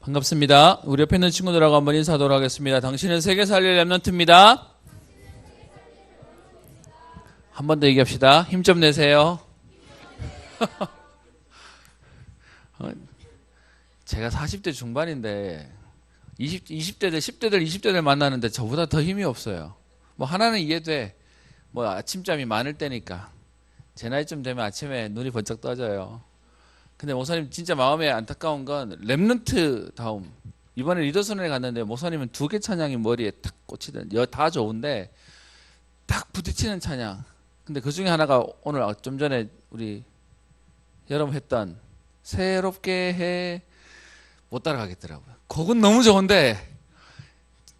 반갑습니다. 우리 옆에 있는 친구들하고 한번 인사하도록 하겠습니다. 당신은 세계 살릴 랩넌트입니다. 한 번 더 얘기합시다. 힘 좀 내세요. 제가 40대 중반인데 20대들, 10대들, 20대들 만나는데 저보다 더 힘이 없어요. 뭐 하나는 이해돼. 뭐 아침잠이 많을 때니까. 제 나이쯤 되면 아침에 눈이 번쩍 떠져요. 근데 목사님 진짜 마음에 안타까운 건 랩넌트 다움. 이번에 리더선에 갔는데 목사님은 2개 찬양이 머리에 탁 꽂히던 다 좋은데 딱 부딪히는 찬양. 근데 그 중에 하나가 오늘 좀 전에 우리 여러분 했던 새롭게 해 못 따라가겠더라고요. 곡은 너무 좋은데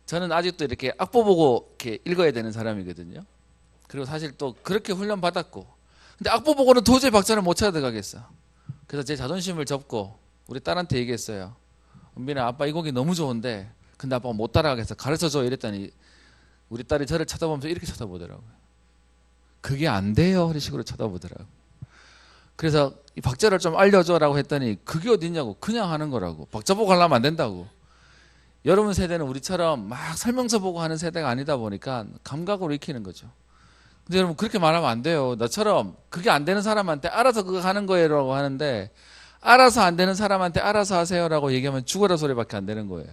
저는 아직도 이렇게 악보 보고 이렇게 읽어야 되는 사람이거든요. 그리고 사실 또 그렇게 훈련 받았고 근데 악보 보고는 도저히 박자를 못 찾아 들어가겠어. 그래서 제 자존심을 접고 우리 딸한테 얘기했어요. 은빈아, 아빠 이 곡이 너무 좋은데 근데 아빠가 못 따라가겠어. 가르쳐줘 이랬더니 우리 딸이 저를 쳐다보면서 이렇게 쳐다보더라고요. 그게 안 돼요 이런 식으로 쳐다보더라고요. 그래서 이 박자를 좀 알려줘라고 했더니 그게 어딨냐고. 그냥 하는 거라고. 박자 보고 하려면 안 된다고. 여러분 세대는 우리처럼 막 설명서 보고 하는 세대가 아니다 보니까 감각으로 익히는 거죠. 근데 여러분 그렇게 말하면 안 돼요. 나처럼 그게 안 되는 사람한테 알아서 그거 하는 거예요라고 하는데 알아서 안 되는 사람한테 알아서 하세요라고 얘기하면 죽어라 소리밖에 안 되는 거예요.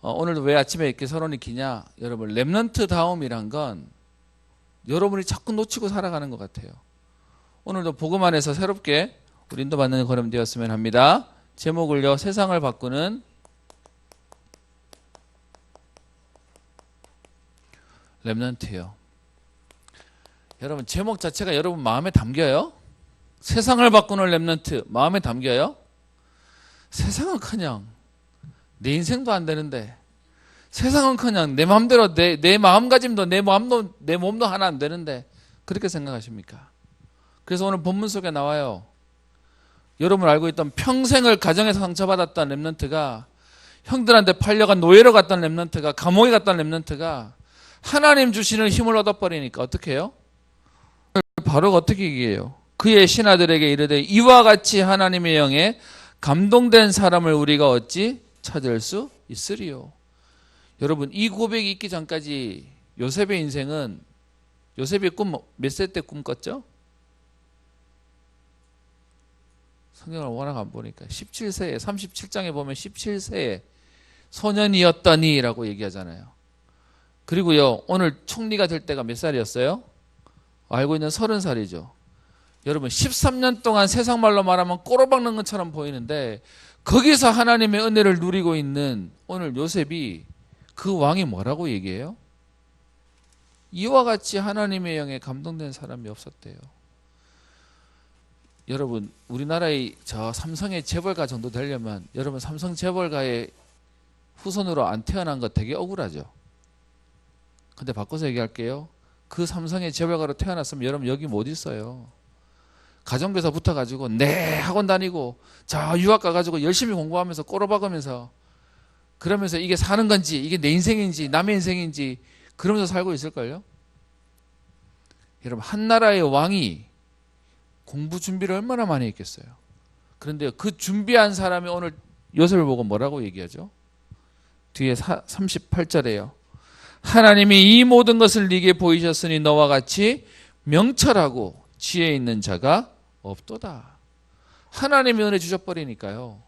오늘도 왜 아침에 이렇게 서론이 기냐. 여러분 랩넌트 다움이란 건 여러분이 자꾸 놓치고 살아가는 것 같아요. 오늘도 복음 안에서 새롭게 우리 인도받는 걸음 되었으면 합니다. 제목을요, 세상을 바꾸는 랩넌트요. 여러분 제목 자체가 여러분 마음에 담겨요? 세상을 바꾸는 랩넌트 마음에 담겨요? 세상은 그냥 내 인생도 안 되는데 세상은 그냥 내 마음대로 내 마음가짐도 내 몸도 하나 안 되는데 그렇게 생각하십니까? 그래서 오늘 본문 속에 나와요. 여러분 알고 있던 평생을 가정에서 상처받았던 랩넌트가 형들한테 팔려간 노예로 갔던 랩넌트가 감옥에 갔던 랩넌트가 하나님 주시는 힘을 얻어버리니까 어떻게 해요? 바로 어떻게 얘기해요? 그의 신하들에게 이르되 이와 같이 하나님의 영에 감동된 사람을 우리가 어찌 찾을 수 있으리요. 여러분 이 고백이 있기 전까지 요셉의 인생은 요셉의 꿈 몇 세 때 꿈 꿨죠? 성경을 워낙 안 보니까 17세에 37장에 보면 17세에 소년이었더니라고 얘기하잖아요. 그리고요 오늘 총리가 될 때가 몇 살이었어요? 알고 있는 30살이죠. 여러분 13년 동안 세상 말로 말하면 꼬로박는 것처럼 보이는데 거기서 하나님의 은혜를 누리고 있는 오늘 요셉이 그 왕이 뭐라고 얘기해요? 이와 같이 하나님의 영에 감동된 사람이 없었대요. 여러분 우리나라의 저 삼성의 재벌가 정도 되려면 여러분 삼성 재벌가의 후손으로 안 태어난 거 되게 억울하죠. 근데 바꿔서 얘기할게요. 그 삼성의 재벌가로 태어났으면 여러분 여기 못 있어요. 가정교사 붙어가지고 네 학원 다니고 저 유학 가가지고 열심히 공부하면서 꼬로박으면서 그러면서 이게 사는 건지 이게 내 인생인지 남의 인생인지 그러면서 살고 있을걸요. 여러분 한 나라의 왕이 공부 준비를 얼마나 많이 했겠어요. 그런데 그 준비한 사람이 오늘 요셉을 보고 뭐라고 얘기하죠? 뒤에 38절에요. 하나님이 이 모든 것을 네게 보이셨으니 너와 같이 명철하고 지혜 있는 자가 없도다. 하나님이 은혜 주셔버리니까요.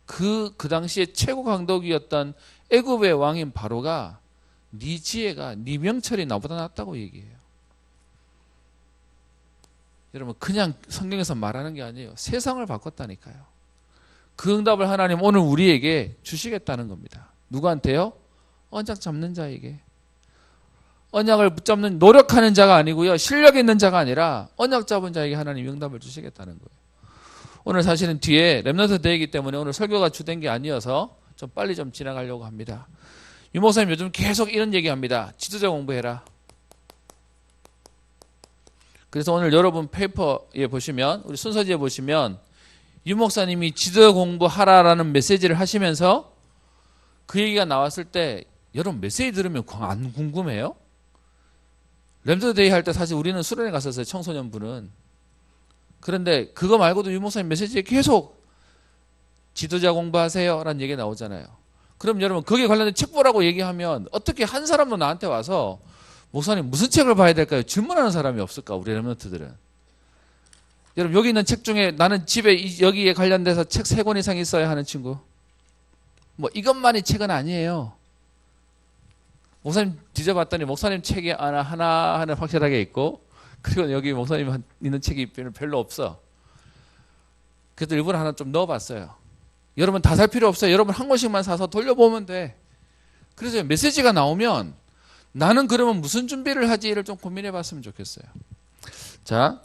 그 당시에 최고 강독이었던 애굽의 왕인 바로가 네 지혜가 네 명철이 나보다 낫다고 얘기해요. 여러분 그냥 성경에서 말하는 게 아니에요. 세상을 바꿨다니까요. 그 응답을 하나님 오늘 우리에게 주시겠다는 겁니다. 누구한테요? 언약 잡는 자에게. 언약을 붙잡는 노력하는 자가 아니고요. 실력 있는 자가 아니라 언약 잡은 자에게 하나님 응답을 주시겠다는 거예요. 오늘 사실은 뒤에 랩넌트 데이이기 때문에 오늘 설교가 주된 게 아니어서 좀 빨리 좀 지나가려고 합니다. 유 목사님 요즘 계속 이런 얘기합니다. 지도자 공부해라. 그래서 오늘 여러분 페이퍼에 보시면 우리 순서지에 보시면 유 목사님이 지도자 공부하라라는 메시지를 하시면서 그 얘기가 나왔을 때 여러분 메시지 들으면 안 궁금해요? 랩넌트 데이 할 때 사실 우리는 수련회 갔었어요. 청소년부는. 그런데 그거 말고도 유 목사님 메시지에 계속 지도자 공부하세요 라는 얘기 나오잖아요. 그럼 여러분 거기에 관련된 책 보라고 얘기하면 어떻게 한 사람도 나한테 와서 목사님 무슨 책을 봐야 될까요? 질문하는 사람이 없을까? 우리 렘넌트들은. 여러분 여기 있는 책 중에 나는 집에 여기에 관련돼서 책 3권 이상 있어야 하는 친구. 뭐 이것만이 책은 아니에요. 목사님 뒤져봤더니 목사님 책이 하나는 확실하게 있고 그리고 여기 목사님 있는 책이 별로 없어. 그래서 일부러 하나 좀 넣어봤어요. 여러분 다 살 필요 없어요. 여러분 한 권씩만 사서 돌려보면 돼. 그래서 메시지가 나오면 나는 그러면 무슨 준비를 하지를 좀 고민해 봤으면 좋겠어요. 자,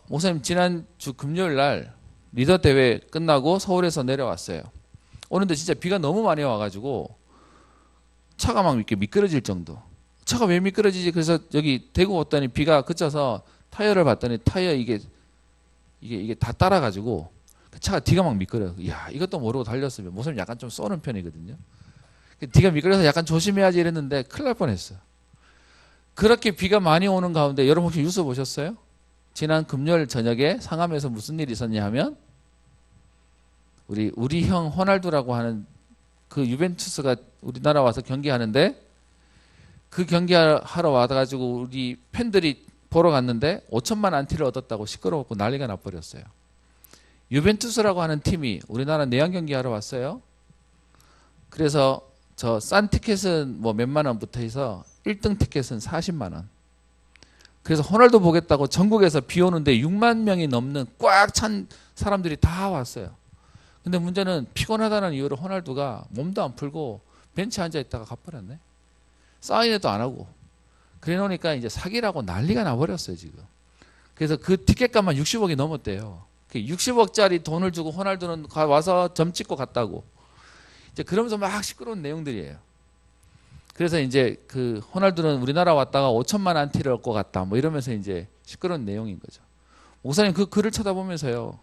목사님 지난주 금요일 날 리더 대회 끝나고 서울에서 내려왔어요. 오는데 진짜 비가 너무 많이 와가지고 차가 막 이렇게 미끄러질 정도. 차가 왜 미끄러지지? 그래서 여기 대구 왔더니 비가 그쳐서 타이어를 봤더니 타이어 이게 다 따라가지고 차가 뒤가 막 미끄러요. 이야, 이것도 모르고 달렸으면 목사님 약간 좀 쏘는 편이거든요. 뒤가 미끄러서 약간 조심해야지 이랬는데 큰일 날 뻔했어요. 그렇게 비가 많이 오는 가운데 여러분 혹시 뉴스 보셨어요? 지난 금요일 저녁에 상암에서 무슨 일이 있었냐 하면 우리 형 호날두라고 하는 그 유벤투스가 우리나라 와서 경기하는데 그 경기하러 와가지고 우리 팬들이 보러 갔는데 5천만 안티를 얻었다고 시끄러웠고 난리가 나버렸어요. 유벤투스라고 하는 팀이 우리나라 내한 경기하러 왔어요. 그래서 저 싼 티켓은 뭐 몇만 원부터 해서 1등 티켓은 40만 원. 그래서 호날두 보겠다고 전국에서 비 오는데 6만 명이 넘는 꽉 찬 사람들이 다 왔어요. 근데 문제는 피곤하다는 이유로 호날두가 몸도 안 풀고 벤치에 앉아 있다가 가버렸네. 사인회도 안 하고. 그래 놓으니까 이제 사기라고 난리가 나버렸어요, 지금. 그래서 그 티켓값만 60억이 넘었대요. 60억짜리 돈을 주고 호날두는 와서 점 찍고 갔다고. 이제 그러면서 막 시끄러운 내용들이에요. 그래서 이제 그 호날두는 우리나라 왔다가 5천만 안티를 얻고 갔다. 뭐 이러면서 이제 시끄러운 내용인 거죠. 목사님 그 글을 쳐다보면서요.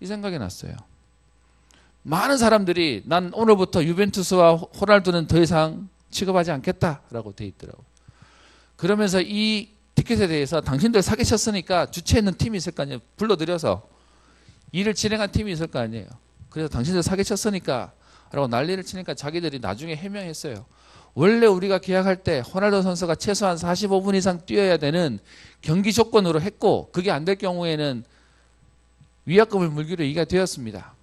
이 생각이 났어요. 많은 사람들이 난 오늘부터 유벤투스와 호날두는 더 이상 취급하지 않겠다라고 돼 있더라고요. 그러면서 이 티켓에 대해서 당신들 사기쳤으니까 주최했는 팀이 있을 거 아니에요. 불러들여서 일을 진행한 팀이 있을 거 아니에요. 그래서 당신들 사기쳤으니까 라고 난리를 치니까 자기들이 나중에 해명했어요. 원래 우리가 계약할 때 호날두 선수가 최소한 45분 이상 뛰어야 되는 경기 조건으로 했고 그게 안 될 경우에는 위약금을 물기로 얘기가 되었습니다.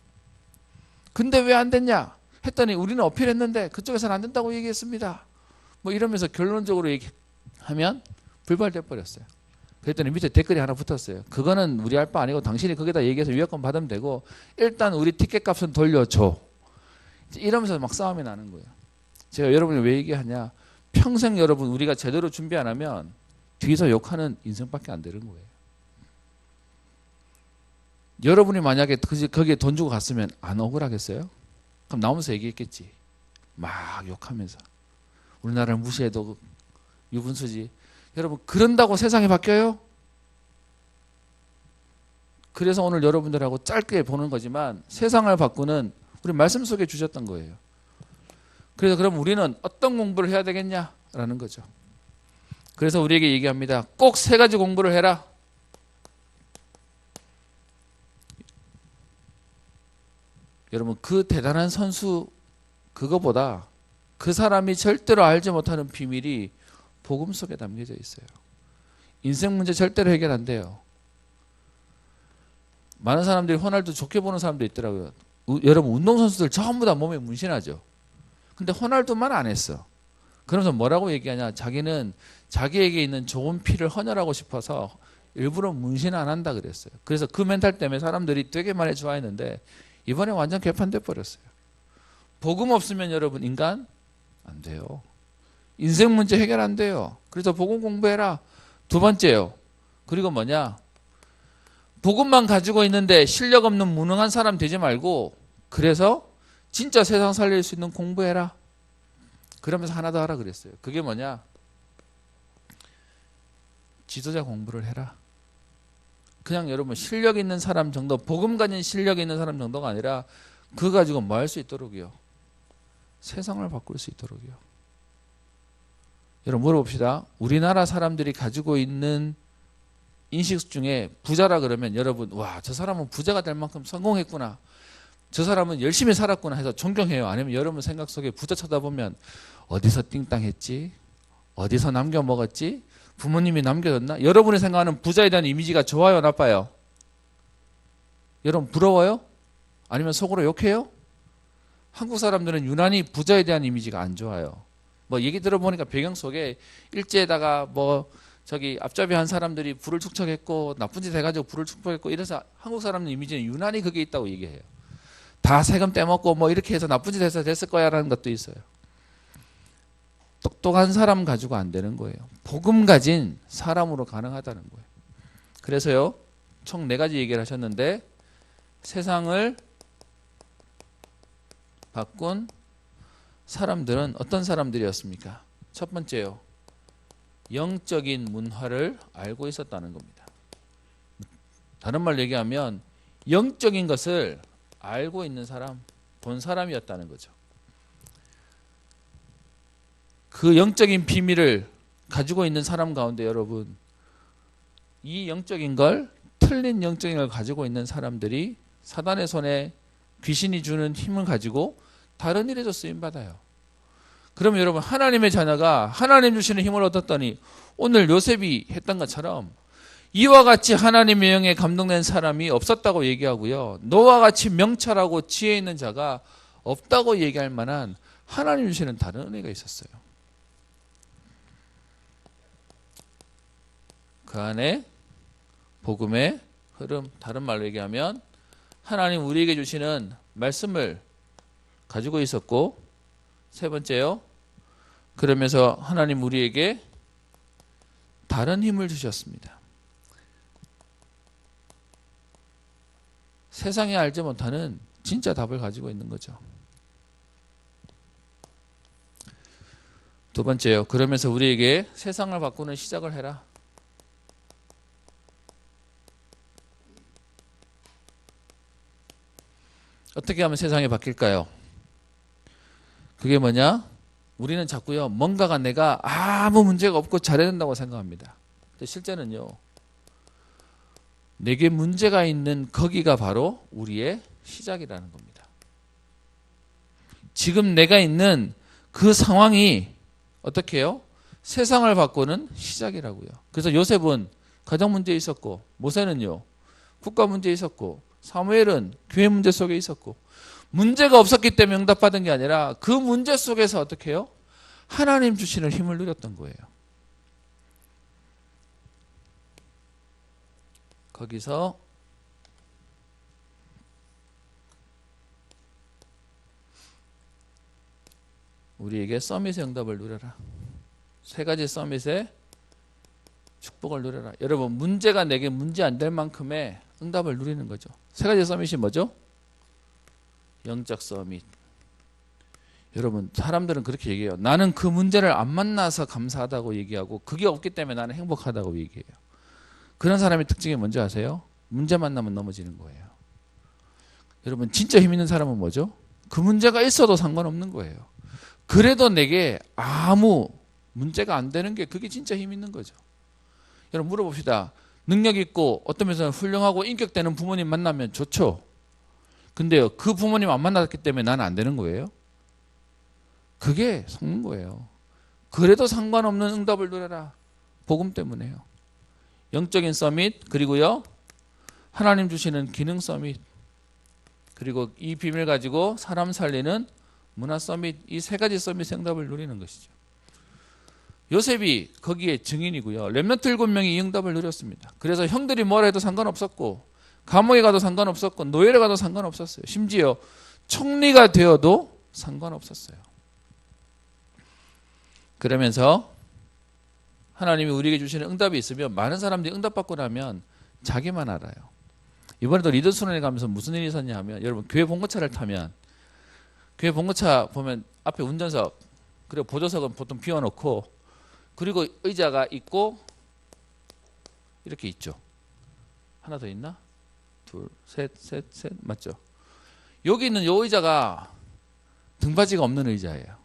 근데 왜 안 됐냐 했더니 우리는 어필했는데 그쪽에서는 안 된다고 얘기했습니다. 뭐 이러면서 결론적으로 얘기하면 불발돼 버렸어요. 그랬더니 밑에 댓글이 하나 붙었어요. 그거는 우리 할 바 아니고 당신이 거기다 얘기해서 위약금 받으면 되고 일단 우리 티켓 값은 돌려줘. 이러면서 막 싸움이 나는 거예요. 제가 여러분이 왜 얘기하냐. 평생 여러분 우리가 제대로 준비 안 하면 뒤에서 욕하는 인생밖에 안 되는 거예요. 여러분이 만약에 거기에 돈 주고 갔으면 안 억울하겠어요? 그럼 나오면서 얘기했겠지. 막 욕하면서. 우리나라를 무시해도 유분수지. 여러분 그런다고 세상이 바뀌어요? 그래서 오늘 여러분들하고 짧게 보는 거지만 세상을 바꾸는 우리 말씀 속에 주셨던 거예요. 그래서 그럼 우리는 어떤 공부를 해야 되겠냐라는 거죠. 그래서 우리에게 얘기합니다. 꼭 3가지 공부를 해라. 여러분 그 대단한 선수 그거보다 그 사람이 절대로 알지 못하는 비밀이 복음 속에 담겨져 있어요. 인생 문제 절대로 해결 안 돼요. 많은 사람들이 호날두 좋게 보는 사람도 있더라고요. 여러분 운동선수들 전부 다 몸에 문신하죠. 근데 호날두만 안 했어. 그러면서 뭐라고 얘기하냐. 자기는 자기에게 있는 좋은 피를 헌혈하고 싶어서 일부러 문신 안 한다 그랬어요. 그래서 그 멘탈 때문에 사람들이 되게 많이 좋아했는데 이번에 완전 개판돼 버렸어요. 복음 없으면 여러분 인간 안 돼요. 인생 문제 해결 안 돼요. 그래서 복음 공부해라. 2번째요. 그리고 뭐냐. 복음만 가지고 있는데 실력 없는 무능한 사람 되지 말고 그래서 진짜 세상 살릴 수 있는 공부해라. 그러면서 하나 더 하라 그랬어요. 그게 뭐냐. 지도자 공부를 해라. 그냥 여러분 실력 있는 사람 정도, 복음 가진 실력 있는 사람 정도가 아니라 그거 가지고 뭐 할 수 있도록요. 세상을 바꿀 수 있도록요. 여러분 물어봅시다. 우리나라 사람들이 가지고 있는 인식 중에 부자라 그러면 여러분 와, 저 사람은 부자가 될 만큼 성공했구나. 저 사람은 열심히 살았구나 해서 존경해요. 아니면 여러분 생각 속에 부자 쳐다보면 어디서 띵땅했지? 어디서 남겨 먹었지? 부모님이 남겨줬나? 여러분이 생각하는 부자에 대한 이미지가 좋아요, 나빠요? 여러분 부러워요? 아니면 속으로 욕해요? 한국 사람들은 유난히 부자에 대한 이미지가 안 좋아요. 뭐 얘기 들어보니까 배경 속에 일제에다가 뭐 저기 앞잡이 한 사람들이 부를 축적했고 나쁜 짓 해가지고 부를 축적했고 이래서 한국 사람들 이미지는 유난히 그게 있다고 얘기해요. 다 세금 떼먹고 뭐 이렇게 해서 나쁜 짓 해서 됐을 거야라는 것도 있어요. 똑똑한 사람 가지고 안 되는 거예요. 복음 가진 사람으로 가능하다는 거예요. 그래서요, 총 4가지 얘기를 하셨는데 세상을 바꾼 사람들은 어떤 사람들이었습니까? 첫 번째요, 영적인 문화를 알고 있었다는 겁니다. 다른 말로 얘기하면 영적인 것을 알고 있는 사람, 본 사람이었다는 거죠. 그 영적인 비밀을 가지고 있는 사람 가운데 여러분, 이 영적인 걸, 틀린 영적인 걸 가지고 있는 사람들이 사단의 손에 귀신이 주는 힘을 가지고 다른 일에도 쓰임받아요. 그러면 여러분, 하나님의 자녀가 하나님 주시는 힘을 얻었더니 오늘 요셉이 했던 것처럼 이와 같이 하나님의 영에 감동된 사람이 없었다고 얘기하고요, 너와 같이 명철하고 지혜 있는 자가 없다고 얘기할 만한 하나님 주시는 다른 은혜가 있었어요. 그 안에 복음의 흐름, 다른 말로 얘기하면 하나님 우리에게 주시는 말씀을 가지고 있었고, 세 번째요, 그러면서 하나님 우리에게 다른 힘을 주셨습니다. 세상에 알지 못하는 진짜 답을 가지고 있는 거죠. 두 번째요, 그러면서 우리에게 세상을 바꾸는 시작을 해라. 어떻게 하면 세상이 바뀔까요? 그게 뭐냐? 우리는 자꾸요, 뭔가가 내가 아무 문제가 없고 잘해야 된다고 생각합니다. 근데 실제는요, 내게 문제가 있는 거기가 바로 우리의 시작이라는 겁니다. 지금 내가 있는 그 상황이 어떻게 해요? 세상을 바꾸는 시작이라고요. 그래서 요셉은 가정 문제에 있었고, 모세는요, 국가 문제에 있었고, 사무엘은 교회 문제 속에 있었고, 문제가 없었기 때문에 응답받은 게 아니라 그 문제 속에서 어떻게 해요? 하나님 주시는 힘을 누렸던 거예요. 거기서 우리에게 서밋의 응답을 누려라. 3가지 서밋의 축복을 누려라. 여러분, 문제가 내게 문제 안 될 만큼의 응답을 누리는 거죠. 3가지 서밋이 뭐죠? 영적 서밋. 여러분, 사람들은 그렇게 얘기해요. 나는 그 문제를 안 만나서 감사하다고 얘기하고 그게 없기 때문에 나는 행복하다고 얘기해요. 그런 사람의 특징이 뭔지 아세요? 문제 만나면 넘어지는 거예요. 여러분, 진짜 힘 있는 사람은 뭐죠? 그 문제가 있어도 상관없는 거예요. 그래도 내게 아무 문제가 안 되는 게 그게 진짜 힘 있는 거죠. 여러분, 물어봅시다. 능력 있고 어떤 면에서는 훌륭하고 인격되는 부모님 만나면 좋죠. 근데요, 그 부모님 안 만났기 때문에 나는 안 되는 거예요? 그게 속는 거예요. 그래도 상관없는 응답을 누려라. 복음 때문에요. 영적인 서밋, 그리고요, 하나님 주시는 기능 서밋, 그리고 이 비밀 가지고 사람 살리는 문화 서밋, 이 3가지 서밋의 응답을 누리는 것이죠. 요셉이 거기에 증인이고요. 렘넌트 7명이 이 응답을 누렸습니다. 그래서 형들이 뭐라 해도 상관없었고, 감옥에 가도 상관없었고, 노예를 가도 상관없었어요. 심지어 총리가 되어도 상관없었어요. 그러면서 하나님이 우리에게 주시는 응답이 있으면 많은 사람들이 응답받고 나면 자기만 알아요. 이번에도 리더순환에 가면서 무슨 일이 있었냐 하면, 여러분, 교회 봉고차를 타면 교회 봉고차 보면 앞에 운전석, 그리고 보조석은 보통 비워놓고, 그리고 의자가 있고 이렇게 있죠. 하나 더 있나? 둘, 셋, 맞죠? 여기 있는 이 의자가 등받이가 없는 의자예요.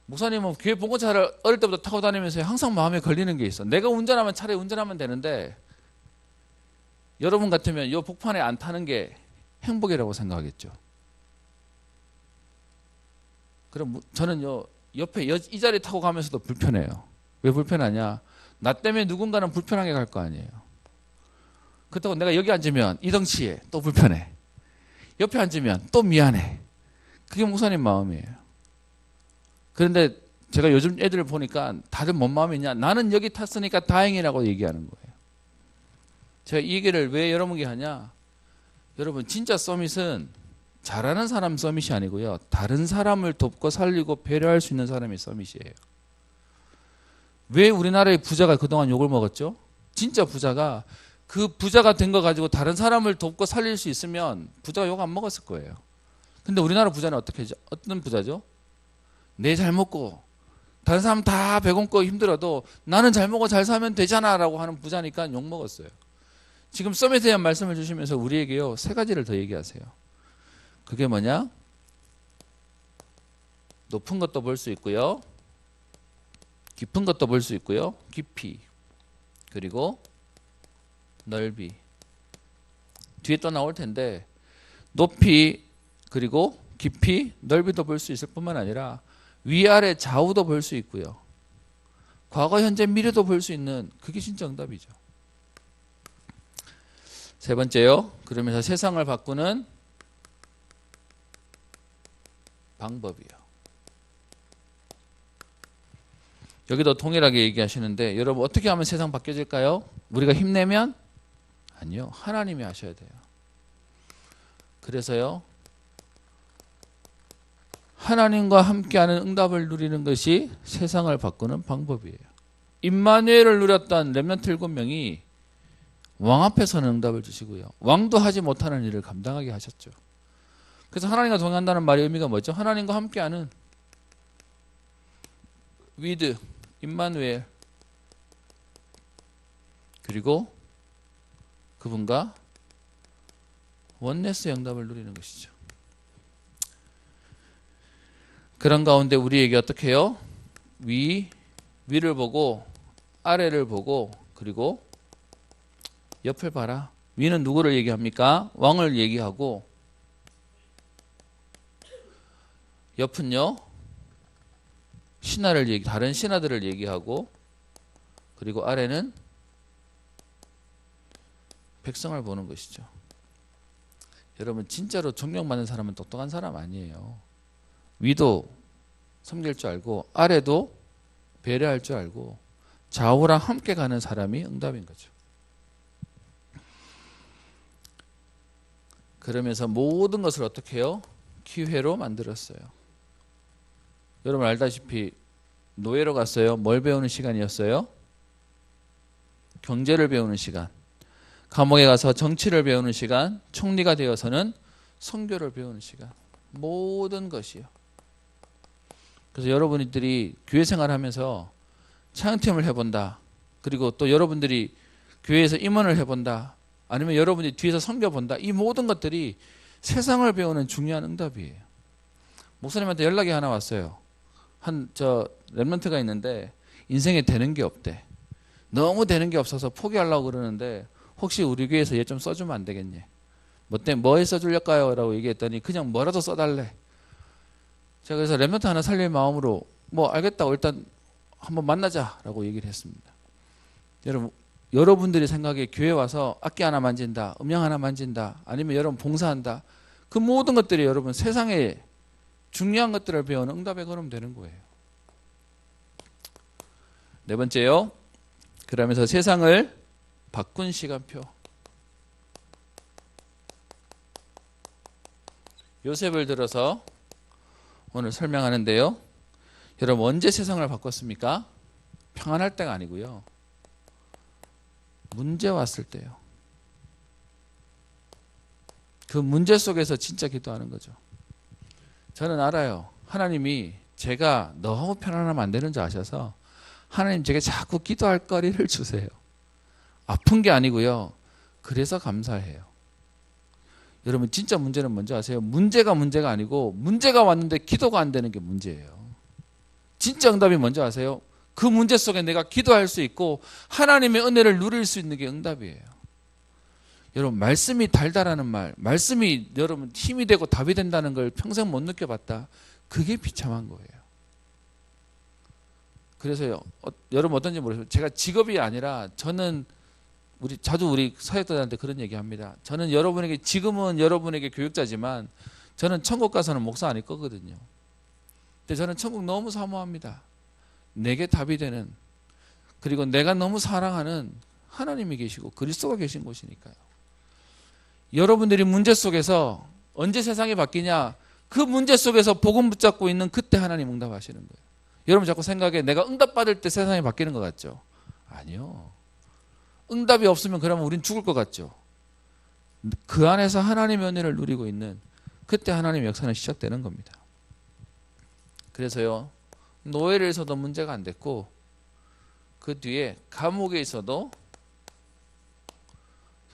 목사님은 교회 봉고차를 어릴 때부터 타고 다니면서 항상 마음에 걸리는 게 있어. 내가 운전하면 차라리 운전하면 되는데, 여러분 같으면 이 복판에 안 타는 게 행복이라고 생각하겠죠. 그럼 저는요, 옆에 이 자리 타고 가면서도 불편해요. 왜 불편하냐? 나 때문에 누군가는 불편하게 갈 거 아니에요. 그렇다고 내가 여기 앉으면 이 덩치에 또 불편해. 옆에 앉으면 또 미안해. 그게 목사님 마음이에요. 그런데 제가 요즘 애들을 보니까 다들 뭔 마음이냐? 나는 여기 탔으니까 다행이라고 얘기하는 거예요. 제가 이 얘기를 왜 여러분에게 하냐? 여러분 진짜 서밋은 잘하는 사람 서밋이 아니고요. 다른 사람을 돕고 살리고 배려할 수 있는 사람이 서밋이에요. 왜 우리나라의 부자가 그동안 욕을 먹었죠? 진짜 부자가 그 부자가 된 거 가지고 다른 사람을 돕고 살릴 수 있으면 부자가 욕 안 먹었을 거예요. 근데 우리나라 부자는 어떻게 하죠? 어떤 부자죠? 내 잘 먹고 다른 사람 다 배고프고 힘들어도 나는 잘 먹고 잘 살면 되잖아 라고 하는 부자니까 욕 먹었어요. 지금 서밋에 대한 말씀을 주시면서 우리에게요, 세 가지를 더 얘기하세요. 그게 뭐냐? 높은 것도 볼 수 있고요, 깊은 것도 볼 수 있고요, 깊이, 그리고 넓이. 뒤에 또 나올 텐데 높이, 그리고 깊이, 넓이도 볼 수 있을 뿐만 아니라 위아래 좌우도 볼 수 있고요, 과거, 현재, 미래도 볼 수 있는, 그게 진짜 응답이죠. 세 번째요, 그러면서 세상을 바꾸는 방법이요. 여기도 동일하게 얘기하시는데 여러분 어떻게 하면 세상 바뀌어질까요? 우리가 힘내면? 아니요, 하나님이 하셔야 돼요. 그래서요, 하나님과 함께하는 응답을 누리는 것이 세상을 바꾸는 방법이에요. 임마누엘을 누렸던 렘넌트 7명이 왕 앞에서는 응답을 주시고요, 왕도 하지 못하는 일을 감당하게 하셨죠. 그래서 하나님과 동행한다는 말의 의미가 뭐죠? 하나님과 함께하는, with, 임마누엘, 그리고 그분과 원네스의 응답을 누리는 것이죠. 그런 가운데 우리에게 어떻게 해요? 위를 보고 아래를 보고 그리고 옆을 봐라. 위는 누구를 얘기합니까? 왕을 얘기하고, 옆은요, 신하를 다른 신하들을 얘기하고, 그리고 아래는 백성을 보는 것이죠. 여러분 진짜로 존경받는 사람은 똑똑한 사람 아니에요. 위도 섬길 줄 알고 아래도 배려할 줄 알고 좌우랑 함께 가는 사람이 응답인 거죠. 그러면서 모든 것을 어떻게 해요? 기회로 만들었어요. 여러분 알다시피 노예로 갔어요. 뭘 배우는 시간이었어요? 경제를 배우는 시간. 감옥에 가서 정치를 배우는 시간. 총리가 되어서는 선교를 배우는 시간. 모든 것이요. 그래서 여러분들이 교회 생활하면서 찬양팀을 해본다, 그리고 또 여러분들이 교회에서 임원을 해본다, 아니면 여러분들이 뒤에서 섬겨본다, 이 모든 것들이 세상을 배우는 중요한 응답이에요. 목사님한테 연락이 하나 왔어요. 렘넌트가 있는데 인생에 되는 게 없대. 너무 되는 게 없어서 포기하려고 그러는데 혹시 우리 교회에서 얘 좀 써주면 안 되겠니? 뭐에 써줄까요? 라고 얘기했더니 그냥 뭐라도 써달래. 제가 그래서 렘넌트 하나 살릴 마음으로 알겠다고 일단 한번 만나자라고 얘기를 했습니다. 여러분들이 생각에 교회 와서 악기 하나 만진다, 음향 하나 만진다, 아니면 여러분 봉사한다, 그 모든 것들이 여러분 세상에 중요한 것들을 배우는 응답의 걸음 되는 거예요. 네 번째요, 그러면서 세상을 바꾼 시간표. 요셉을 들어서 오늘 설명하는데요, 여러분 언제 세상을 바꿨습니까? 평안할 때가 아니고요, 문제 왔을 때요. 그 문제 속에서 진짜 기도하는 거죠. 저는 알아요. 하나님이 제가 너무 편안하면 안 되는 줄 아셔서 하나님 제게 자꾸 기도할 거리를 주세요. 아픈 게 아니고요, 그래서 감사해요. 여러분 진짜 문제는 뭔지 아세요? 문제가 아니고 문제가 왔는데 기도가 안 되는 게 문제예요. 진짜 응답이 뭔지 아세요? 그 문제 속에 내가 기도할 수 있고 하나님의 은혜를 누릴 수 있는 게 응답이에요. 여러분 말씀이 달달하는 말, 말씀이 여러분 힘이 되고 답이 된다는 걸 평생 못 느껴봤다. 그게 비참한 거예요. 그래서요, 여러분 어떤지 모르겠어요. 제가 직업이 아니라 저는 자주 우리 사역자들한테 그런 얘기합니다. 저는 여러분에게 지금은 여러분에게 교육자지만 저는 천국 가서는 목사 아닐 거거든요. 근데 저는 천국 너무 사모합니다. 내게 답이 되는, 그리고 내가 너무 사랑하는 하나님이 계시고 그리스도가 계신 곳이니까요. 여러분들이 문제 속에서 언제 세상이 바뀌냐, 그 문제 속에서 복음 붙잡고 있는 그때 하나님 응답하시는 거예요. 여러분 자꾸 생각해 내가 응답받을 때 세상이 바뀌는 것 같죠? 아니요. 응답이 없으면 그러면 우린 죽을 것 같죠? 그 안에서 하나님의 은혜를 누리고 있는 그때 하나님의 역사는 시작되는 겁니다. 그래서요, 노예를 있어도 문제가 안 됐고 그 뒤에 감옥에 있어도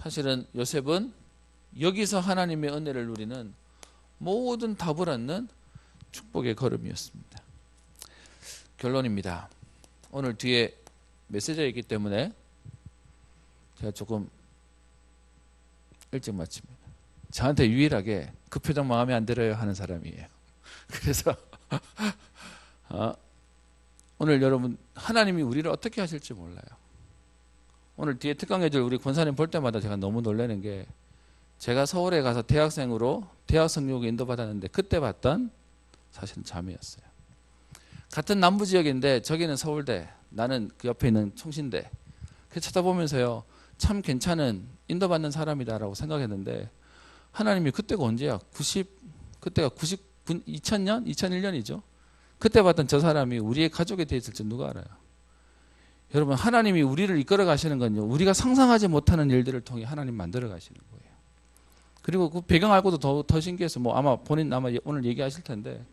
사실은 요셉은 여기서 하나님의 은혜를 누리는 모든 답을 얻는 축복의 걸음이었습니다. 결론입니다. 오늘 뒤에 메시지가 있기 때문에 제가 조금 일찍 마칩니다. 저한테 유일하게 그 표정 마음에 안 들어요 하는 사람이에요. 그래서 오늘 여러분 하나님이 우리를 어떻게 하실지 몰라요. 오늘 뒤에 특강해줄 우리 권사님 볼 때마다 제가 너무 놀라는 게, 제가 서울에 가서 대학생으로 대학 성교육에 인도받았는데 그때 봤던 사실은 자매였어요. 같은 남부 지역인데 저기는 서울대, 나는 그 옆에 있는 총신대. 그래서 쳐다보면서요, 참 괜찮은 인도받는 사람이다라고 생각했는데 하나님이 그때가 언제야? 그때가 2000년? 2001년이죠. 그때 봤던 저 사람이 우리의 가족에 대해 있을지 누가 알아요? 여러분 하나님이 우리를 이끌어 가시는 건요, 우리가 상상하지 못하는 일들을 통해 하나님 만들어 가시는 거예요. 그리고 그 배경 알고도 더 신기해서 아마 본인 오늘 얘기하실 텐데,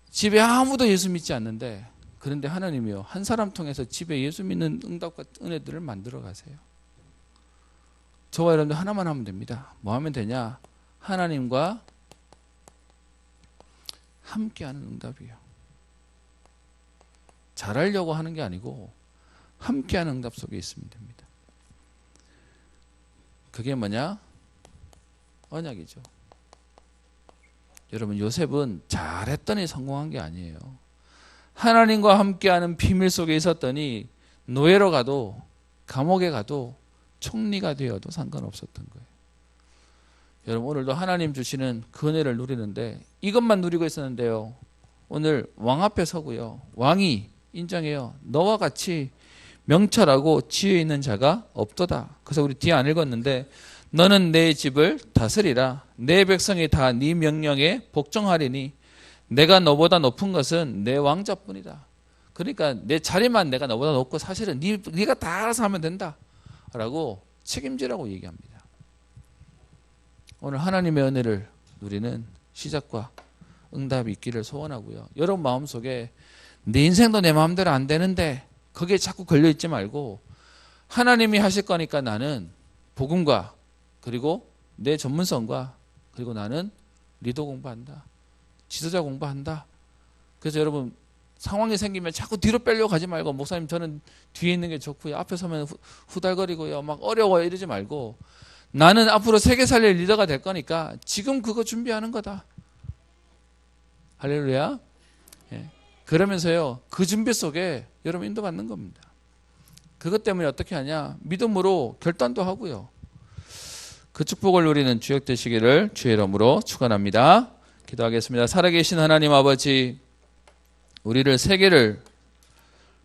집에 아무도 예수 믿지 않는데 그런데 하나님이요, 한 사람 통해서 집에 예수 믿는 응답과 은혜들을 만들어 가세요. 저와 여러분들 하나만 하면 됩니다. 뭐 하면 되냐? 하나님과 함께하는 응답이에요. 잘하려고 하는 게 아니고 함께하는 응답 속에 있으면 됩니다. 그게 뭐냐? 언약이죠. 여러분 요셉은 잘했더니 성공한 게 아니에요. 하나님과 함께하는 비밀 속에 있었더니 노예로 가도 감옥에 가도 총리가 되어도 상관없었던 거예요. 여러분 오늘도 하나님 주시는 그 은혜를 누리는데 이것만 누리고 있었는데요, 오늘 왕 앞에 서고요, 왕이 인정해요. 너와 같이 명철하고 지혜 있는 자가 없도다. 그래서 우리 뒤에 안 읽었는데, 너는 내 집을 다스리라. 내 백성이 다 네 명령에 복종하리니 내가 너보다 높은 것은 내 왕자뿐이다. 그러니까 내 자리만 내가 너보다 높고 사실은 네가 다 알아서 하면 된다 라고 책임지라고 얘기합니다. 오늘 하나님의 은혜를 누리는 시작과 응답이 있기를 소원하고요. 여러분 마음속에 내 인생도 내 마음대로 안 되는데 거기에 자꾸 걸려있지 말고, 하나님이 하실 거니까 나는 복음과 그리고 내 전문성과 그리고 나는 리더 공부한다, 지도자 공부한다. 그래서 여러분 상황이 생기면 자꾸 뒤로 빼려고 가지 말고, 목사님 저는 뒤에 있는 게 좋고요, 앞에 서면 후달거리고요, 막 어려워요 이러지 말고, 나는 앞으로 세계 살릴 리더가 될 거니까 지금 그거 준비하는 거다. 할렐루야. 예. 그러면서요, 그 준비 속에 여러분 인도받는 겁니다. 그것 때문에 어떻게 하냐? 믿음으로 결단도 하고요. 그 축복을 누리는 주역 되시기를 주의 이름으로 축원합니다. 기도하겠습니다. 살아계신 하나님 아버지, 우리를 세계를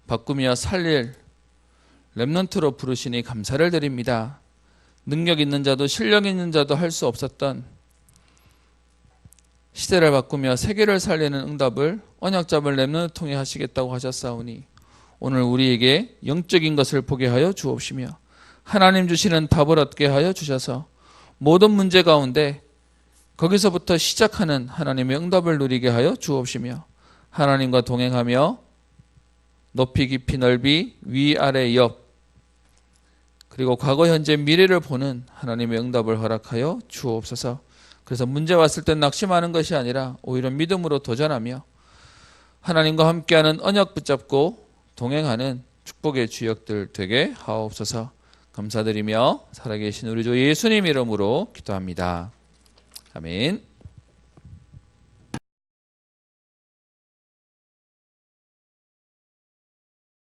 바꾸며 살릴 렘넌트로 부르시니 감사를 드립니다. 능력 있는 자도 실력 있는 자도 할 수 없었던 시대를 바꾸며 세계를 살리는 응답을 언약잡을 렘넌트 통해 하시겠다고 하셨사오니 오늘 우리에게 영적인 것을 보게 하여 주옵시며 하나님 주시는 답을 얻게 하여 주셔서 모든 문제 가운데 거기서부터 시작하는 하나님의 응답을 누리게 하여 주옵시며 하나님과 동행하며 높이 깊이 넓이 위아래 옆 그리고 과거 현재 미래를 보는 하나님의 응답을 허락하여 주옵소서. 그래서 문제 왔을 땐 낙심하는 것이 아니라 오히려 믿음으로 도전하며 하나님과 함께하는 언약 붙잡고 동행하는 축복의 주역들 되게 하옵소서. 감사드리며 살아계신 우리 주 예수님 이름으로 기도합니다. 아멘.